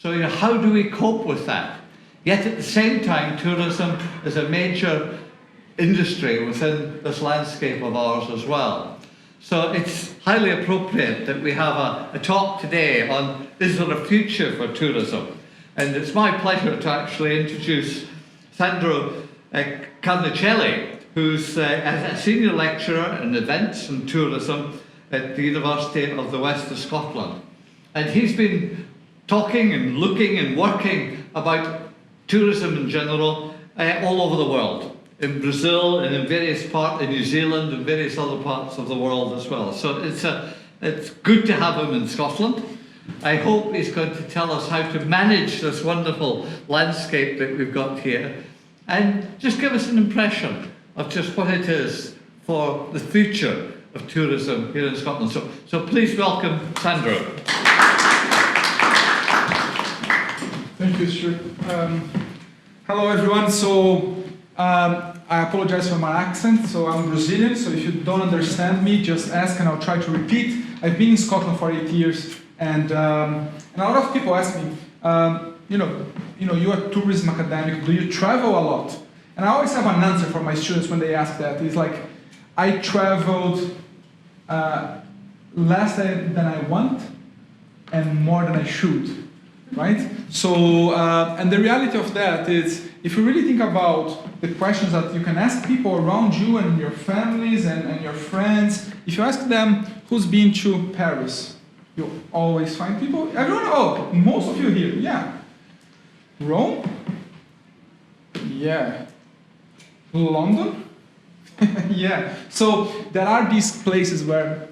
So how do we cope with that? Yet at the same time, tourism is a major industry within this landscape of ours as well. So it's highly appropriate that we have a talk today on, is there a future for tourism? And it's my pleasure to actually introduce SandroCarnicelli, who's a senior lecturer in events and tourism at the University of the West of Scotland. And he's been talking and looking and working about tourism in general all over the world, in Brazil and in various parts, in New Zealand and various other parts of the world as well. So it's good to have him in Scotland. I hope he's going to tell us how to manage this wonderful landscape that we've got here and just give us an impression of just what it is for the future of tourism here in Scotland. So please welcome Sandro. Thank you, Stuart. Hello, everyone. So I apologize for my accent. So I'm Brazilian. So if you don't understand me, just ask and I'll try to repeat. I've been in Scotland for 8 years, and a lot of people ask me, you're a tourism academic. Do you travel a lot? And I always have an answer for my students when they ask that. It's like, I traveled less than I want and more than I should. Right? So, and the reality of that is, if you really think about the questions that you can ask people around you and your families and your friends, if you ask them, who's been to Paris? You'll always find people, everyone, oh, most of you here, yeah. Rome? Yeah. London? Yeah. So, there are these places where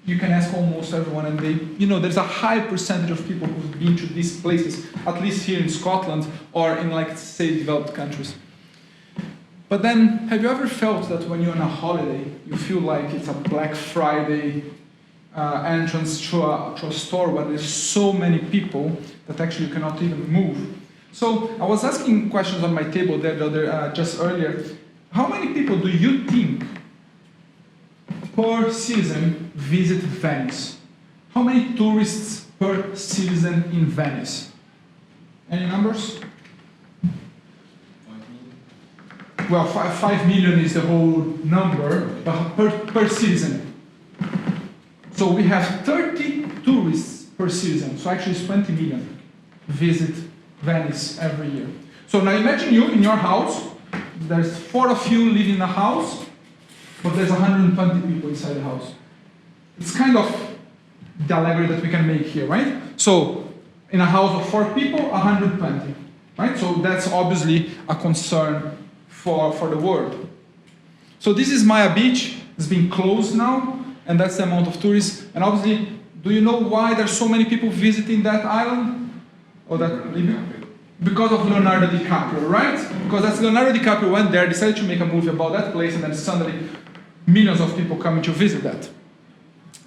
you can ask almost everyone, and there's a high percentage of people who've been to these places, at least here in Scotland or in, like, say, developed countries. But then, have you ever felt that when you're on a holiday, you feel like it's a Black Friday entrance to a store where there's so many people that actually you cannot even move? So I was asking questions on my table there just earlier. How many people do you think per season visit Venice? How many tourists per season in Venice? Any numbers? 5 million. Well, 5 million is the whole number, but per season. So we have 30 tourists per season, so actually it's 20 million visit Venice every year. So now imagine you in your house, there's 4 of you living in a house, but there's 120 people inside the house. It's kind of the allegory that we can make here, right? So, in a house of 4 people, 120, right? So that's obviously a concern for the world. So this is Maya Beach. It's been closed now, and that's the amount of tourists. And obviously, do you know why there's so many people visiting that island? Or that because of Leonardo DiCaprio, right? Because that's Leonardo DiCaprio went there, decided to make a movie about that place, and then suddenly millions of people coming to visit that.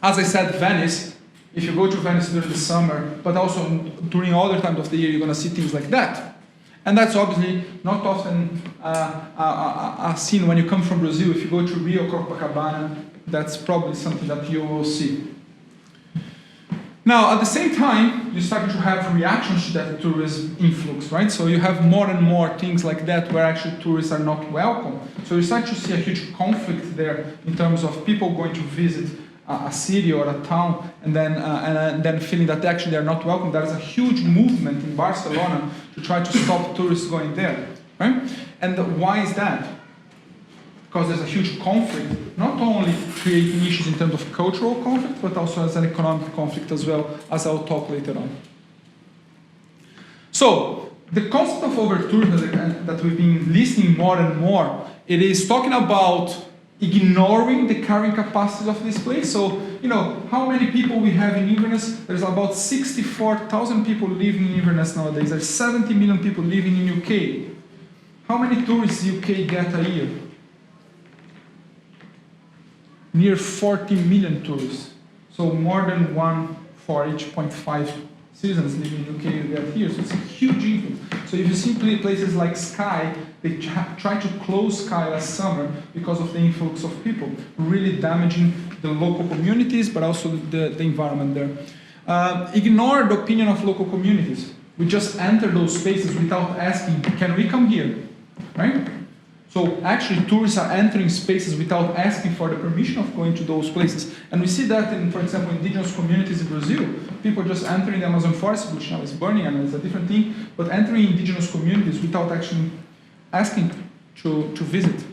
As I said, Venice, if you go to Venice during the summer, but also during other times of the year, you're going to see things like that. And that's obviously not often a scene when you come from Brazil. If you go to Rio, Copacabana, that's probably something that you will see. Now, at the same time, you start to have reactions to that tourism influx, right? So you have more and more things like that where actually tourists are not welcome. So you start to see a huge conflict there in terms of people going to visit a city or a town and then feeling that actually they're not welcome. There is a huge movement in Barcelona to try to stop tourists going there, right? And why is that? Because there's a huge conflict, not only creating issues in terms of cultural conflict, but also as an economic conflict as well, as I'll talk later on. So, the concept of over-tourism that we've been listening more and more, it is talking about ignoring the carrying capacity of this place. So, how many people we have in Inverness? There's about 64,000 people living in Inverness nowadays. There's 70 million people living in UK. How many tourists UK get a year? Near 40 million tourists. So more than 1 for each 0.5 citizens living in UK you get here. So it's a huge influence. So if you see places like Skye, they try to close Skye last summer because of the influx of people, really damaging the local communities, but also the environment there. Ignore the opinion of local communities. We just enter those spaces without asking, can we come here, right? So actually tourists are entering spaces without asking for the permission of going to those places. And we see that in, for example, indigenous communities in Brazil. People just entering the Amazon forest, which now is burning and it's a different thing, but entering indigenous communities without actually asking to visit.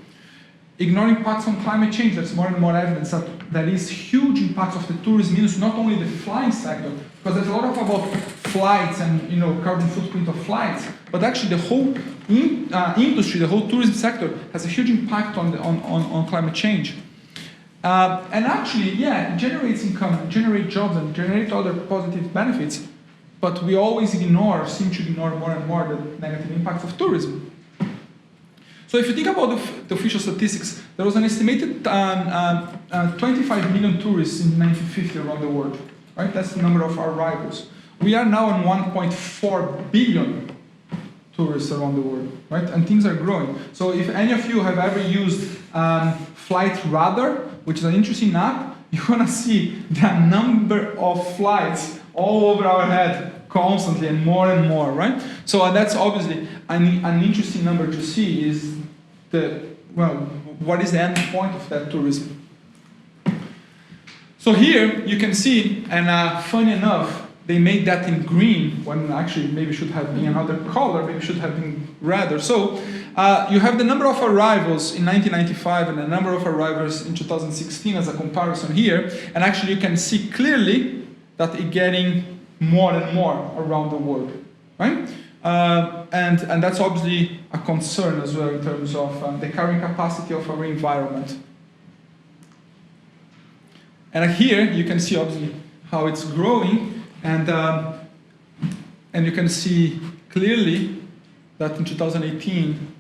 Ignoring impacts on climate change, that's more and more evidence that there is huge impacts of the tourism industry, not only the flying sector, because there's a lot about flights and carbon footprint of flights, but actually the whole industry, the whole tourism sector has a huge impact on climate change. And actually, yeah, it generates income, it generates jobs, and generates other positive benefits, but we always seem to ignore more and more the negative impacts of tourism. So if you think about the official statistics, there was an estimated 25 million tourists in 1950 around the world, right? That's the number of our arrivals. We are now on 1.4 billion tourists around the world, right? And things are growing. So if any of you have ever used Flight Radar, which is an interesting app, you're gonna see the number of flights all over our head constantly and more, right? So that's obviously an interesting number to see is what is the end point of that tourism? So here you can see, and funny enough, they made that in green when actually maybe should have been another color, maybe should have been red. So you have the number of arrivals in 1995 and the number of arrivals in 2016 as a comparison here, and actually you can see clearly that it's getting more and more around the world, right? And that's obviously a concern as well in terms of the carrying capacity of our environment. And here you can see obviously how it's growing, and you can see clearly that in 2018,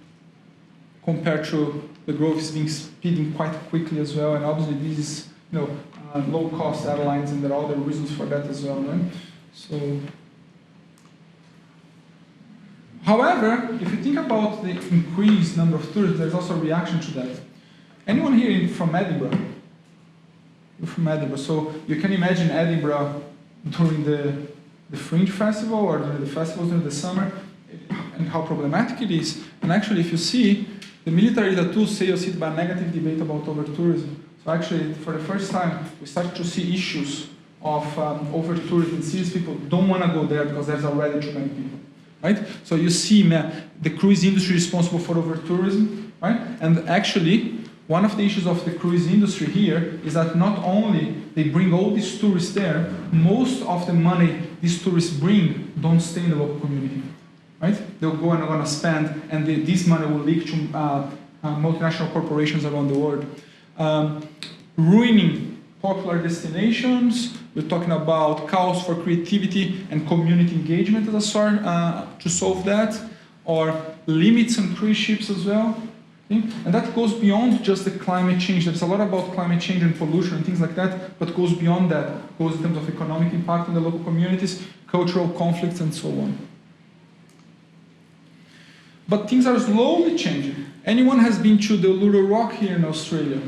compared to the growth is being speeding quite quickly as well, and obviously this is low-cost airlines, and there are other reasons for that as well, right? So, however, if you think about the increased number of tourists, there's also a reaction to that. Anyone here from Edinburgh? You're from Edinburgh, so you can imagine Edinburgh during the Fringe Festival or during the festivals during the summer, and how problematic it is. And actually, if you see, the military tattoo sales hit by a negative debate about over-tourism. So actually, for the first time, we started to see issues of over-tourism in cities. People don't want to go there because there's already too many people, right? So you see the cruise industry responsible for over-tourism, right? And actually, one of the issues of the cruise industry here is that not only they bring all these tourists there, most of the money these tourists bring don't stay in the local community, right? They'll go and they're going to spend, and this money will leak to multinational corporations around the world. Ruining popular destinations. We're talking about calls for creativity and community engagement as a sort to solve that, or limits on cruise ships as well. Okay? And that goes beyond just the climate change. There's a lot about climate change and pollution and things like that, but goes beyond that. It goes in terms of economic impact on the local communities, cultural conflicts, and so on. But things are slowly changing. Anyone has been to the Uluru Rock here in Australia?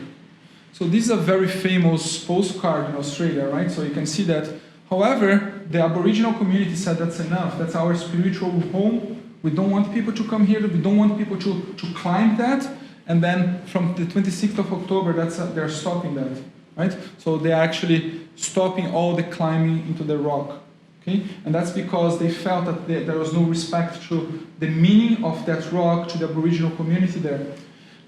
So this is a very famous postcard in Australia, right? So you can see that. However, the Aboriginal community said that's enough. That's our spiritual home. We don't want people to come here. We don't want people to climb that. And then from the 26th of October, they're stopping that, right? So they're actually stopping all the climbing into the rock. Okay? And that's because they felt that there was no respect to the meaning of that rock to the Aboriginal community there.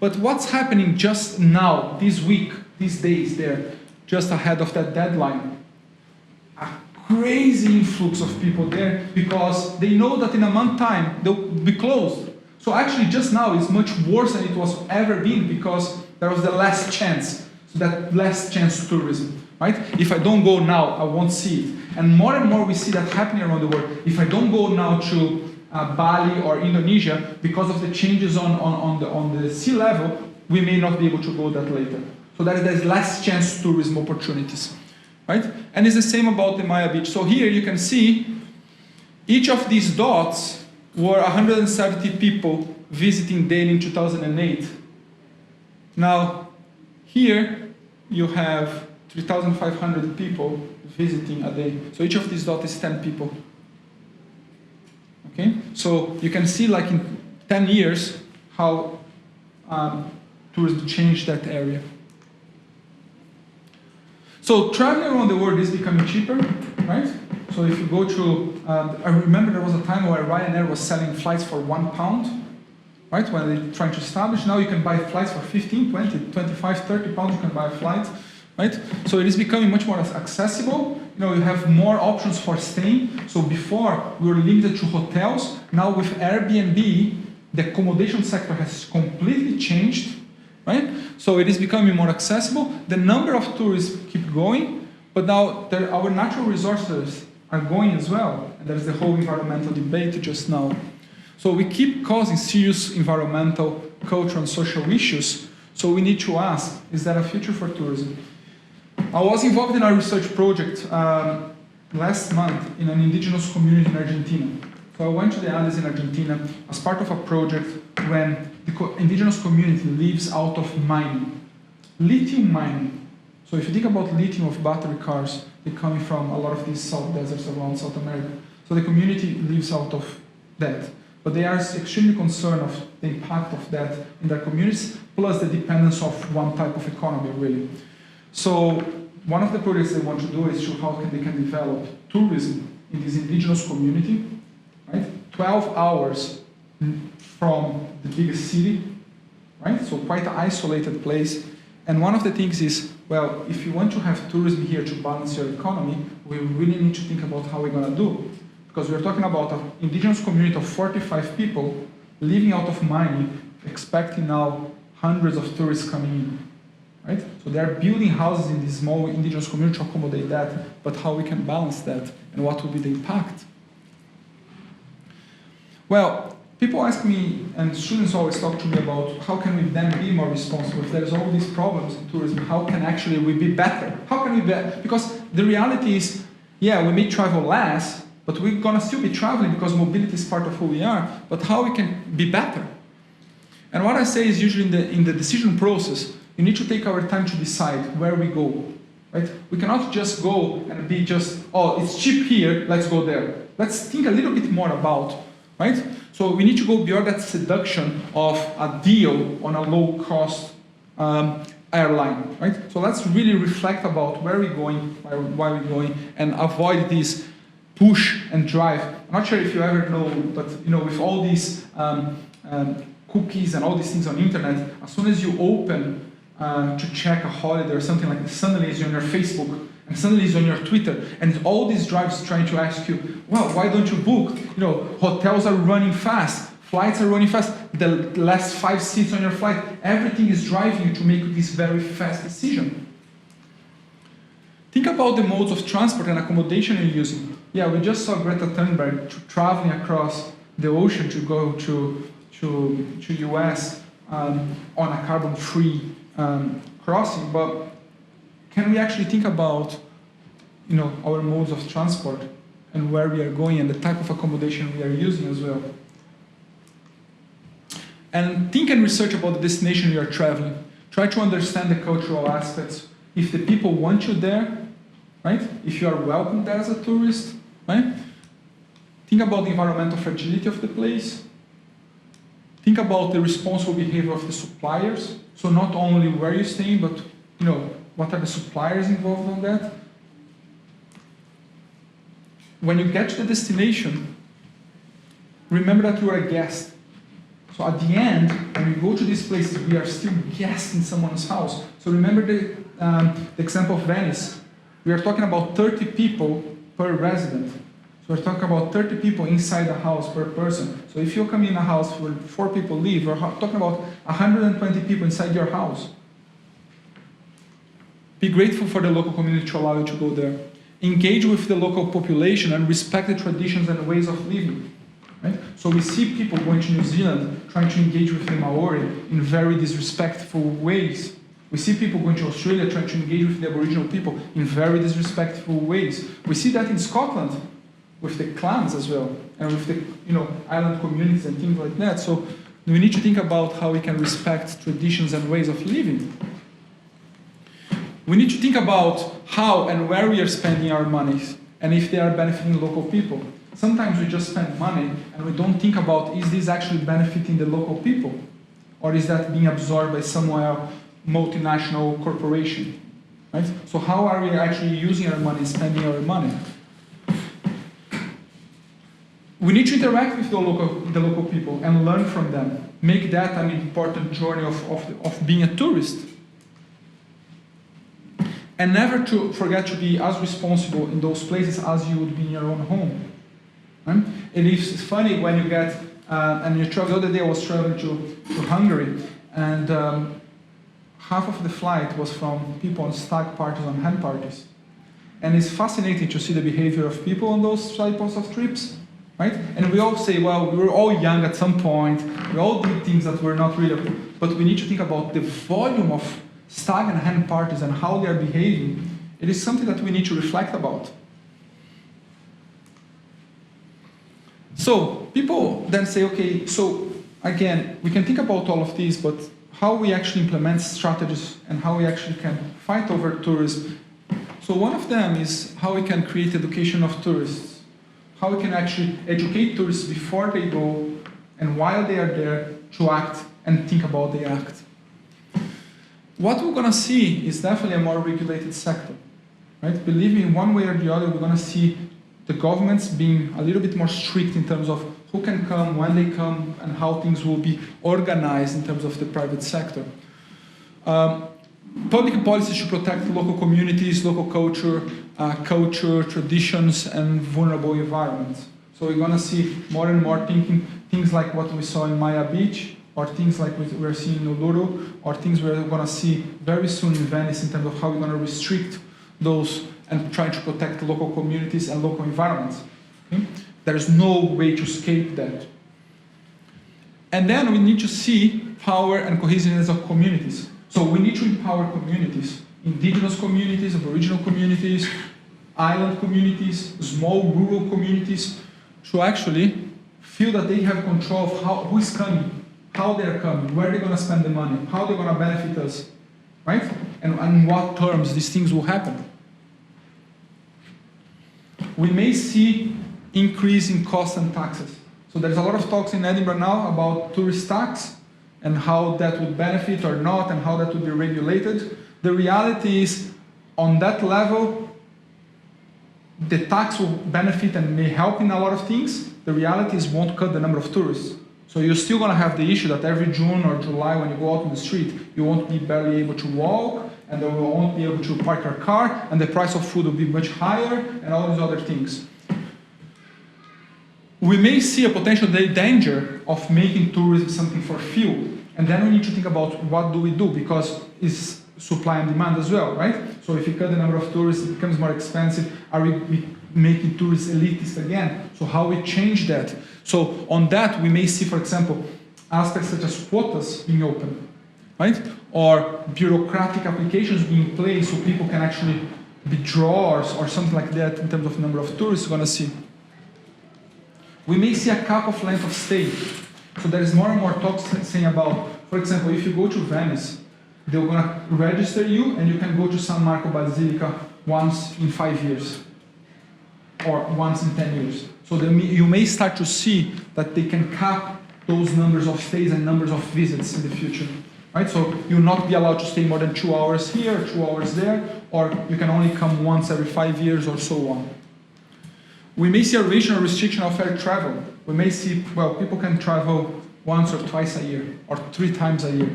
But what's happening just now, this week, these days there, just ahead of that deadline? A crazy influx of people there because they know that in a month's time they'll be closed. So actually just now it's much worse than it was ever been because there was the last chance. So that last chance tourism, right? If I don't go now, I won't see it. And more we see that happening around the world. If I don't go now to Bali or Indonesia, because of the changes on the sea level, we may not be able to go that later. So there's less chance tourism opportunities, right? And it's the same about the Maya Beach. So here you can see each of these dots were 170 people visiting daily in 2008. Now, here you have 3,500 people visiting a day. So each of these dots is 10 people. Okay, so you can see like in 10 years how tourism changed that area. So traveling around the world is becoming cheaper, right? So if you go to, I remember there was a time where Ryanair was selling flights for £1, right? When they trying to establish, now you can buy flights for 15, 20, 25, 30 pounds, you can buy a flight, right? So it is becoming much more accessible. You know, you have more options for staying. So before we were limited to hotels. Now with Airbnb, the accommodation sector has completely changed, right? So it is becoming more accessible. The number of tourists keep going, but now our natural resources are going as well. And there's the whole environmental debate just now. So we keep causing serious environmental, cultural, and social issues. So we need to ask, is there a future for tourism? I was involved in a research project last month in an indigenous community in Argentina. So I went to the Andes in Argentina as part of a project when the indigenous community lives out of mining. Lithium mining. So if you think about lithium of battery cars, they're coming from a lot of these salt deserts around South America. So the community lives out of that. But they are extremely concerned of the impact of that in their communities, plus the dependence of one type of economy, really. So one of the projects they want to do is show how they can develop tourism in this indigenous community, right? 12 hours from the biggest city, right? So quite an isolated place. And one of the things is, well, if you want to have tourism here to balance your economy, we really need to think about how we're going to do. Because we're talking about an indigenous community of 45 people living out of mining, expecting now hundreds of tourists coming in, right? So they're building houses in this small indigenous community to accommodate that, but how we can balance that and what will be the impact? Well, people ask me, and students always talk to me about how can we then be more responsible if there's all these problems in tourism, how can actually we be better? How can we be? Because the reality is, yeah, we may travel less, but we're gonna still be traveling because mobility is part of who we are, but how we can be better? And what I say is usually in the decision process, you need to take our time to decide where we go, right? We cannot just go and be just, oh, it's cheap here, let's go there. Let's think a little bit more about, right? So we need to go beyond that seduction of a deal on a low-cost airline, right? So let's really reflect about where we're going, why we're going, and avoid this push and drive. I'm not sure if you ever know, but you know, with all these cookies and all these things on the internet, as soon as you open to check a holiday or something like this, suddenly it's on your Facebook and suddenly it's on your Twitter, and all these drives trying to ask you, well, why don't you book? You know, hotels are running fast, flights are running fast, the last 5 seats on your flight, everything is driving you to make this very fast decision. Think about the modes of transport and accommodation you're using. Yeah, we just saw Greta Thunberg traveling across the ocean to go to US on a carbon-free crossing, but can we actually think about, you know, our modes of transport and where we are going and the type of accommodation we are using as well? And think and research about the destination you are traveling. Try to understand the cultural aspects. If the people want you there, right? If you are welcome there as a tourist, right? Think about the environmental fragility of the place. Think about the responsible behavior of the suppliers. So not only where you're staying, but you know, what are the suppliers involved on that? When you get to the destination, remember that you are a guest. So at the end, when we go to these places, we are still guests in someone's house. So remember the example of Venice. We are talking about 30 people per resident. So we're talking about 30 people inside the house per person. So if you come in a house where 4 people live, we're talking about 120 people inside your house. Be grateful for the local community to allow you to go there. Engage with the local population and respect the traditions and ways of living. Right? So we see people going to New Zealand trying to engage with the Maori in very disrespectful ways. We see people going to Australia trying to engage with the Aboriginal people in very disrespectful ways. We see that in Scotland with the clans as well, and with the island communities and things like that. So we need to think about how we can respect traditions and ways of living. We need to think about how and where we are spending our monies, and if they are benefiting local people. Sometimes we just spend money and we don't think about, is this actually benefiting the local people? Or is that being absorbed by some multinational corporation? Right? So how are we actually using our money, spending our money? We need to interact with the local people and learn from them. Make that an important journey of being a tourist. And never to forget to be as responsible in those places as you would be in your own home. Right? It is funny when you get, and you travel. The other day I was traveling to Hungary, and half of the flight was from people on stag parties, on hen parties. And it's fascinating to see the behavior of people on those types of trips. Right? And we all say, well, we were all young at some point, we all did things that were not really, but we need to think about the volume of stag and hen parties and how they are behaving. It is something that we need to reflect about. So people then say, okay, so again, we can think about all of these, but how we actually implement strategies and how we actually can fight over tourism. So one of them is how we can create education of tourists. How we can actually educate tourists before they go and while they are there to act and think about the act. What we're going to see is definitely a more regulated sector. Right? Believe me, in one way or the other, we're going to see the governments being a little bit more strict in terms of who can come, when they come, and how things will be organized in terms of the private sector. Public policies should protect local communities, local culture, traditions, and vulnerable environments. So we're going to see more and more things like what we saw in Maya Beach, or things like we're seeing in Uluru, or things we're going to see very soon in Venice in terms of how we're going to restrict those and try to protect local communities and local environments. Okay? There is no way to escape that. And then we need to see power and cohesiveness of communities. So we need to empower communities, indigenous communities, aboriginal communities, island communities, small rural communities, to actually feel that they have control of who is coming, how they're coming, where they're going to spend the money, how they're going to benefit us, right? And in what terms these things will happen. We may see increase in costs and taxes. So there's a lot of talks in Edinburgh now about tourist tax and how that would benefit or not and how that would be regulated. The reality is, on that level, the tax will benefit and may help in a lot of things. The reality is, won't cut the number of tourists. So you're still going to have the issue that every June or July when you go out on the street, you won't be barely able to walk, and you won't be able to park your car, and the price of food will be much higher, and all these other things. We may see a potential danger of making tourism something for fuel, and then we need to think about what do we do, because it's supply and demand as well, right? So if you cut the number of tourists, it becomes more expensive. Are we making tourists elitist again? So how we change that? So on that, we may see, for example, aspects such as quotas being open, right? Or bureaucratic applications being placed so people can actually be drawers or something like that in terms of number of tourists we're going to see. We may see a cap of length of stay. So there is more and more talks saying about, for example, if you go to Venice, they're going to register you and you can go to San Marco Basilica once in 5 years or once in 10 years. So you may start to see that they can cap those numbers of stays and numbers of visits in the future. Right? So you'll not be allowed to stay more than 2 hours here, 2 hours there, or you can only come once every 5 years or so on. We may see a regional restriction of air travel. We may see, well, people can travel once or twice a year, or 3 times a year.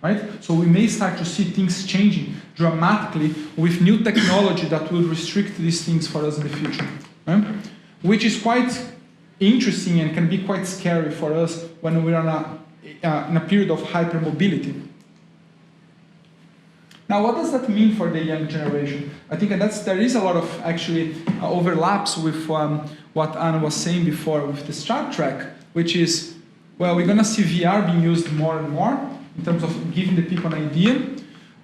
Right? So we may start to see things changing dramatically with new technology that will restrict these things for us in the future. Right? Which is quite interesting and can be quite scary for us when we're in a period of hypermobility. Now, what does that mean for the young generation? I think there is a lot of actually overlaps with what Anna was saying before with the Star Trek, which is, well, we're going to see VR being used more and more in terms of giving the people an idea.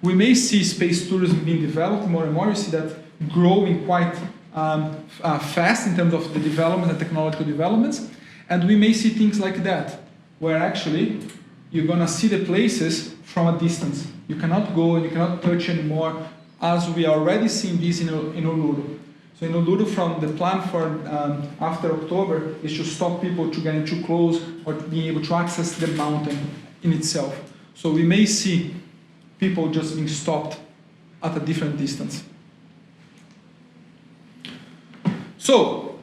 We may see space tourism being developed more and more. You see that growing quite fast in terms of the development and technological developments. And we may see things like that, where actually you're going to see the places from a distance. You cannot go and you cannot touch anymore. as we are already seeing this in Uluru. So in Uluru, from the plan for after October is to stop people to getting too close or being able to access the mountain in itself. So we may see people just being stopped at a different distance. So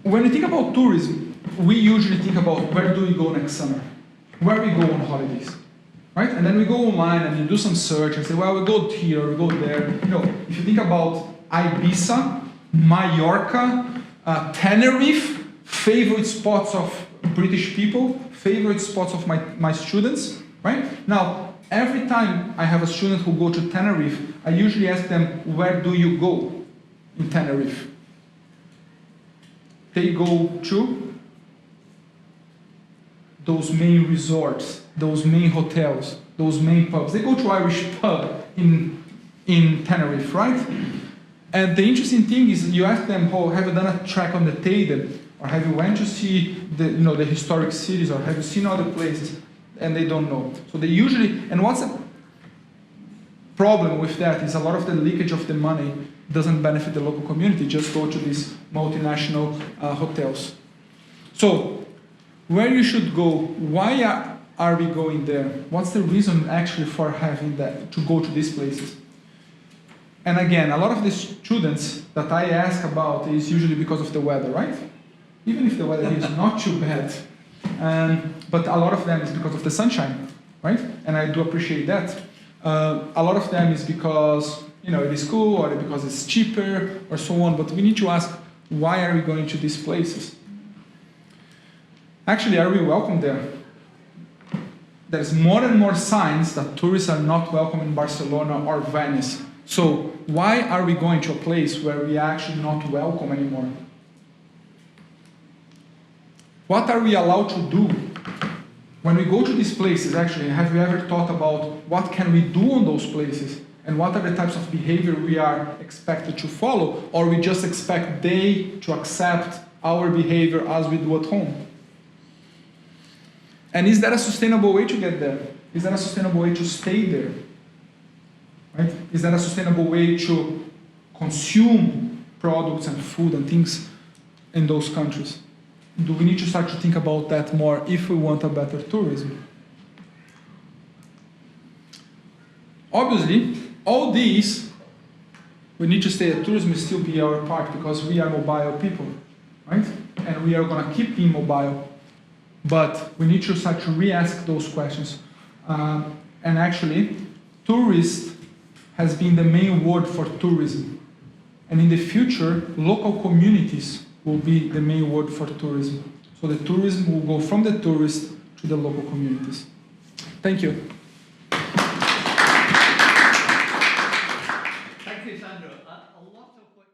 when we think about tourism, we usually think about where do we go next summer? Where we go on holidays? Right? And then we go online and you do some search and say, well, we go here, we go there. You know, if you think about Ibiza, Mallorca, Tenerife, favorite spots of British people, favorite spots of my students, right? Now, every time I have a student who go to Tenerife, I usually ask them, where do you go in Tenerife? They go to those main resorts, those main hotels, those main pubs. They go to Irish pub in Tenerife, right? And the interesting thing is, you ask them, oh, have you done a trek on the Teide? Or have you went to see the historic cities? Or have you seen other places? And they don't know. So they usually, and what's the problem with that is a lot of the leakage of the money doesn't benefit the local community, just go to these multinational hotels. So, where you should go, why are we going there? What's the reason actually for having that, to go to these places? And again, a lot of the students that I ask about is usually because of the weather, right? Even if the weather is not too bad. But a lot of them is because of the sunshine, right? And I do appreciate that. A lot of them is because, you know, it is cool, or because it's cheaper, or so on. But we need to ask, why are we going to these places? Actually, are we welcome there? There's more and more signs that tourists are not welcome in Barcelona or Venice. So why are we going to a place where we are actually not welcome anymore? What are we allowed to do? When we go to these places, actually, have you ever thought about what can we do on those places? And what are the types of behavior we are expected to follow? Or we just expect they to accept our behavior as we do at home? And is that a sustainable way to get there? Is that a sustainable way to stay there? Right? Is that a sustainable way to consume products and food and things in those countries? Do we need to start to think about that more if we want a better tourism? Obviously, all these, we need to say that tourism will still be our part because we are mobile people, right? And we are going to keep being mobile. But we need to start to re-ask those questions. And actually, tourist has been the main word for tourism. And in the future, local communities will be the main word for tourism. So the tourism will go from the tourist to the local communities. Thank you. Thank you, Sandro. A lot of what